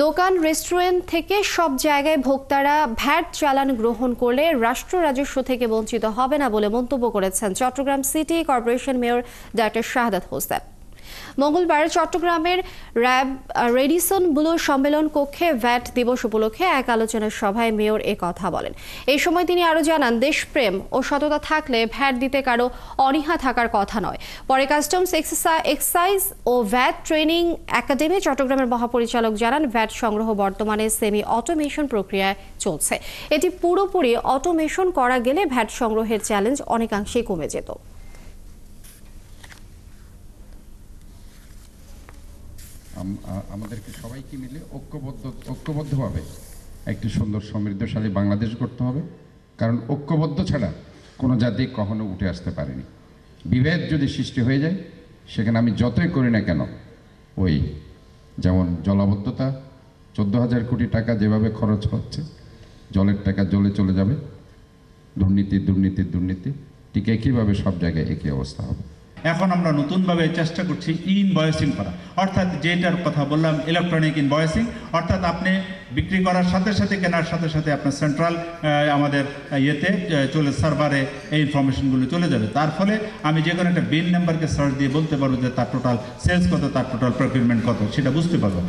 দোকান রেস্টুরেন্ট থেকে সব জায়গায় ভোক্তারা ভ্যাট চালান গ্রহণ করলে রাষ্ট্র রাজস্ব থেকে বঞ্চিত হবে না বলে মন্তব্য করেছেন Chattogram city corporation mayor doctor Shahadat Hossain. মঙ্গলবার চট্টগ্রামের রেডিসন ব্লু সম্মেলন কক্ষে ভ্যাট দিবস উপলক্ষে এক আলোচনা সভায় মেয়র এ কথা বলেন। এই সময় তিনি আরও জানান, দেশপ্রেম ও সততা থাকলে ভ্যাট দিতে কারো অনীহা থাকার কথা নয়। পরে কাস্টমস এক্সাইজ ও ভ্যাট ট্রেনিং একাডেমি চট্টগ্রামের মহাপরিচালক জানান, ভ্যাট সংগ্রহ বর্তমানে সেমি অটোমেশন প্রক্রিয়ায় চলছে। এটি পুরোপুরি অটোমেশন করা গেলে ভ্যাট সংগ্রহের চ্যালেঞ্জ অনেকাংশেই কমে যেত। আমাদেরকে সবাইকে মিলে ঐক্যবদ্ধভাবে একটি সুন্দর সমৃদ্ধশালী বাংলাদেশ গড়তে হবে। কারণ ঐক্যবদ্ধ ছাড়া কোনো জাতি কখনো উঠে আসতে পারেনি। বিভেদ যদি সৃষ্টি হয়ে যায়, সেখানে আমি যতই করি না কেন, ওই যেমন জলাবদ্ধতা 14,000 কোটি টাকা যেভাবে খরচ হচ্ছে, জলের টাকা জলে চলে যাবে, দুর্নীতি ঠিক একইভাবে সব জায়গায় একই অবস্থা হবে। এখন আমরা নতুনভাবে চেষ্টা করছি ইনভয়েসিং করা, অর্থাৎ যেটার কথা বললাম ইলেকট্রনিক ইনভয়েসিং, অর্থাৎ আপনি বিক্রি করার সাথে সাথে কেনার সাথে সাথে আপনার সেন্ট্রাল আমাদের চলে সার্ভারে এই ইনফরমেশনগুলো চলে যাবে। তার ফলে আমি যে কোনো একটা বিল নাম্বারকে সার্চ দিয়ে বলতে পারবো যে তার টোটাল সেলস কত, তার টোটাল প্রকিউরমেন্ট কত, সেটা বুঝতে পারবো।